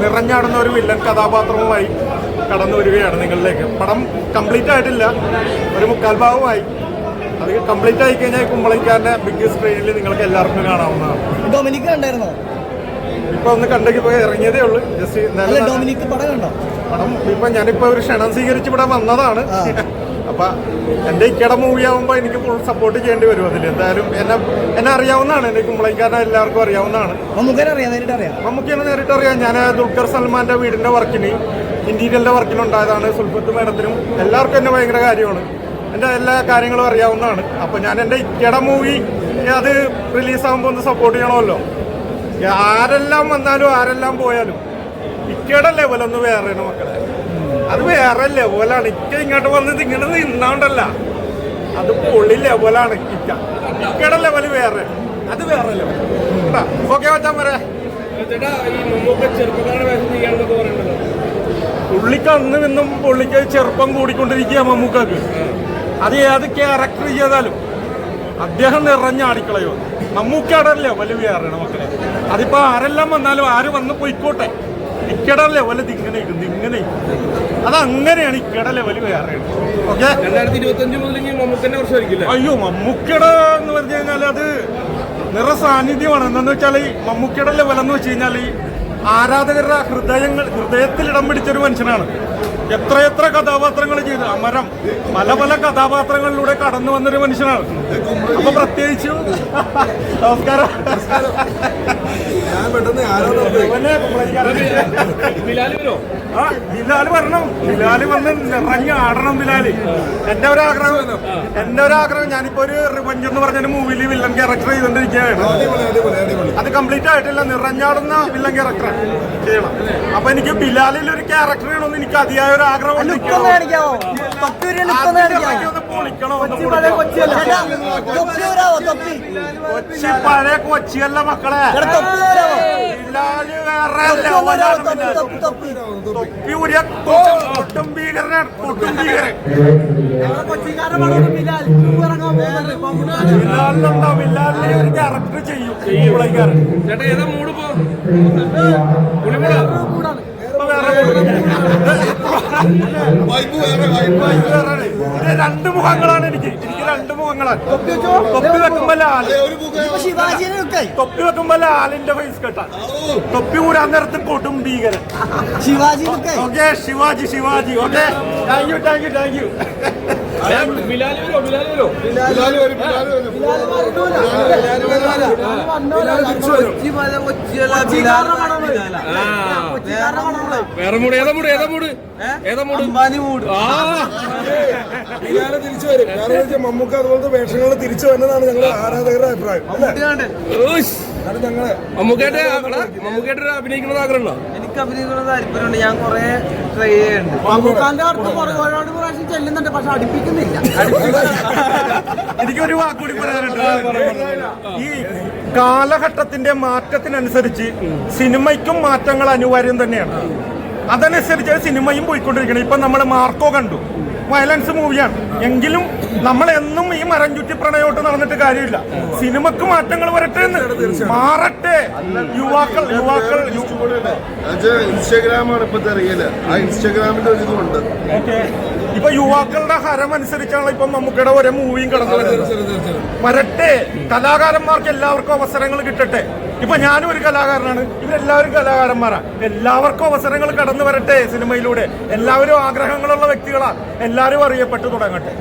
നിറഞ്ഞാടുന്ന ഒരു വില്ലൻ കഥാപാത്രവുമായി കടന്നു വരികയാണ് നിങ്ങളിലേക്ക്. പടം കംപ്ലീറ്റ് ആയിട്ടില്ല, ഒരു മുക്കാൽ ഭാഗമായി. അത് കംപ്ലീറ്റ് ആയി കഴിഞ്ഞാൽ കുമ്പളങ്ങിക്കാരൻ്റെ ബിഗ് സ്ക്രീനിൽ നിങ്ങൾക്ക് എല്ലാവർക്കും കാണാവുന്നതാണ്. ഡൊമിനിക് കണ്ടായിരുന്നോ? ഇപ്പൊ ഒന്ന് കണ്ടേക്ക് പോയി ഇറങ്ങിയതേ ഉള്ളൂ. ജസ്റ്റ് ഡൊമിനിക് പടം കണ്ടോ? പടം ഇപ്പൊ ഞാനിപ്പോ ഒരു ക്ഷണം സ്വീകരിച്ച് ഇവിടെ വന്നതാണ്. അപ്പൊ എന്റെ ഇക്കയുടെ മൂവി ആകുമ്പോൾ എനിക്ക് ഫുൾ സപ്പോർട്ട് ചെയ്യേണ്ടി വരും. അതിൽ എന്തായാലും എന്നെ അറിയാവുന്നതാണ്, എന്റെ കുമ്പളങ്ങിക്കാരനെ എല്ലാവർക്കും അറിയാവുന്നതാണ്. മമ്മൂക്കിനെ നേരിട്ട് അറിയാം. ഞാൻ ദുൽഖർ സൽമാന്റെ വീടിന്റെ വർക്കിന്, ഇന്റീരിയലിന്റെ വർക്കിനുണ്ടായതാണ്. സുൽഫത്ത് മേഡത്തിനും എല്ലാവർക്കും എന്നെ ഭയങ്കര കാര്യമാണ്. എൻ്റെ എല്ലാ കാര്യങ്ങളും അറിയാവുന്നതാണ്. അപ്പൊ ഞാൻ എൻ്റെ ഇക്കയുടെ മൂവി അത് റിലീസാകുമ്പോൾ ഒന്ന് സപ്പോർട്ട് ചെയ്യണമല്ലോ. ആരെല്ലാം വന്നാലും ആരെല്ലാം പോയാലും ഇക്കയുടെ ലെവലൊന്ന് വേറെയാണ് മക്കളെ. അത് വേറെ ലെവലാണ്. ഇക്ക ഇങ്ങോട്ട് വന്നത് ഇങ്ങനെ നിന്നാണ്ടല്ല, അത് പൊള്ളി ലെവലാണ്. ഇക്കയുടെ ലെവല് വേറെ, അത് വേറെ ലെവൽ. ഓക്കെ വെച്ചാൽ വരെ പുള്ളിക്ക് അന്ന് നിന്നും പുള്ളിക്ക് ചെറുപ്പം കൂടിക്കൊണ്ടിരിക്കുക മമ്മൂക്കാക്ക്. അത് ഏത് ക്യാരക്ടർ ചെയ്താലും അദ്ദേഹം നിറഞ്ഞാടിക്കളയോ. മമ്മൂക്കയുടെ ലെവല് വേറെയാണ് മക്കളെ. അതിപ്പോ ആരെല്ലാം വന്നാലും ആര് വന്ന് പോയിക്കോട്ടെ, ഇക്കയുടെ ലെവല് ഇങ്ങനെ ഇങ്ങനെ അതങ്ങനെയാണ്. ഇക്കയുടെ ലെവല് വേറെയാണ്. ഓക്കെ, 2025 മുതൽ മമ്മൂക്കന്റെ വർഷമായിരിക്കില്ല. അയ്യോ, മമ്മൂക്കയുടെ എന്ന് പറഞ്ഞു കഴിഞ്ഞാൽ അത് നിറ സാന്നിധ്യമാണ്. എന്താന്ന് വെച്ചാൽ ഈ മമ്മൂക്കയുടെ ലെവലെന്ന് വെച്ച് കഴിഞ്ഞാൽ ഈ ആരാധകരുടെ ഹൃദയത്തിൽ ഇടം പിടിച്ചൊരു മനുഷ്യനാണ്. എത്രയെത്ര കഥാപാത്രങ്ങൾ ചെയ്ത് അമരം പല പല കഥാപാത്രങ്ങളിലൂടെ കടന്നു വന്നൊരു മനുഷ്യനാണ്. അപ്പൊ പ്രത്യേകിച്ചു നമസ്കാരം. ബിലാല് വരണം, ബിലാല് വന്ന് നിറഞ്ഞ് ആടണം. ബിലാല് എന്റെ ഒരാഗ്രഹം ഞാനിപ്പോ ഒരു റിവഞ്ച് എന്ന് പറഞ്ഞൊരു മൂവിയിൽ വില്ലൻ ക്യാരക്ടർ ചെയ്തോണ്ടിരിക്കുകയാണ്. അത് കംപ്ലീറ്റ് ആയിട്ടില്ല, നിറഞ്ഞാടുന്ന വില്ലൻ ക്യാരക്ടർ ചെയ്യണം. അപ്പൊ എനിക്ക് ബിലാലിൽ ഒരു ക്യാരക്ടർ ചെയ്യണമെന്ന് എനിക്ക് അതിയായ ഒരു ആഗ്രഹം. പഴയ കൊച്ചിയല്ല മക്കളെ, ബിലാല് വേറെ തൊപ്പി ഊരിയ കൊട്ടും ഭീകരനാണ്. ബിലാലിലുണ്ടോ? ബിലാലിനെ ഒരു ക്യാരക്ടർ ചെയ്യും. ഇത് രണ്ട് മുഖങ്ങളാണ് എനിക്ക് രണ്ട് മുഖങ്ങളാണ്. തൊപ്പി വെക്കുമ്പോ ലാലിന്റെ ഫേസ് കെട്ട, തൊപ്പി ഊരാൻ നേരത്ത് കൊട്ടും ഭീകരൻ Shivaji. Okay, Shivaji. Okay, thank you. തിരിച്ചു വരും. കാരണം മമ്മൂക്ക അതുപോലത്തെ വേഷങ്ങൾ തിരിച്ചു വരുന്നതാണ് ഞങ്ങളുടെ ആരാധകരുടെ അഭിപ്രായം. മമ്മൂക്കായിട്ട് അഭിനയിക്കണമെന്ന് ആഗ്രഹമുണ്ടോ? എനിക്ക് അഭിനയിക്കുന്ന താല്പര്യമുണ്ട്. ഞാൻ കുറെ ട്രൈ ചെയ്യുന്നുണ്ട്. മമ്മൂക്കാന്റെ അടുത്ത് ഒരുപാട് പ്രാവശ്യം ചെല്ലുന്നുണ്ട്, പക്ഷെ അടുപ്പിക്കുന്നില്ല. എനിക്കൊരു വാക്കുകൂടി പറയാനുണ്ട്. ഈ കാലഘട്ടത്തിന്റെ മാറ്റത്തിനനുസരിച്ച് സിനിമയ്ക്കും മാറ്റങ്ങൾ അനിവാര്യം തന്നെയാണ്. അതനുസരിച്ച് സിനിമയും പോയിക്കൊണ്ടിരിക്കണം. ഇപ്പൊ നമ്മൾ മാർക്കോ കണ്ടു, വയലൻസ് മൂവിയാണ്. എങ്കിലും നമ്മളെന്നും ഈ മരം ചുറ്റി പ്രണയോട്ട് നടന്നിട്ട് കാര്യമില്ല. സിനിമക്ക് മാറ്റങ്ങൾ വരട്ടെ, മാറട്ടെ. യുവാക്കൾ ഇൻസ്റ്റാഗ്രാമാണ് ഇപ്പത്തെ അറിയില്ല. ആ ഇൻസ്റ്റാഗ്രാമിന്റെ ഒരു ഇതുണ്ട്. ഇപ്പൊ യുവാക്കളുടെ ഹരം അനുസരിച്ചാണ് ഇപ്പൊ മമ്മൂക്കയുടെ ഓരോ മൂവിയും കടന്നു വരുന്നത്. വരട്ടെ, കലാകാരന്മാർക്ക് എല്ലാവർക്കും അവസരങ്ങൾ കിട്ടട്ടെ. ഇപ്പൊ ഞാനും ഒരു കലാകാരനാണ്, ഇവരെല്ലാവരും കലാകാരന്മാരാണ്. എല്ലാവർക്കും അവസരങ്ങൾ കടന്നു വരട്ടെ സിനിമയിലൂടെ. എല്ലാവരും ആഗ്രഹങ്ങളുള്ള വ്യക്തികളാണ്. എല്ലാവരും അറിയപ്പെട്ടു തുടങ്ങട്ടെ.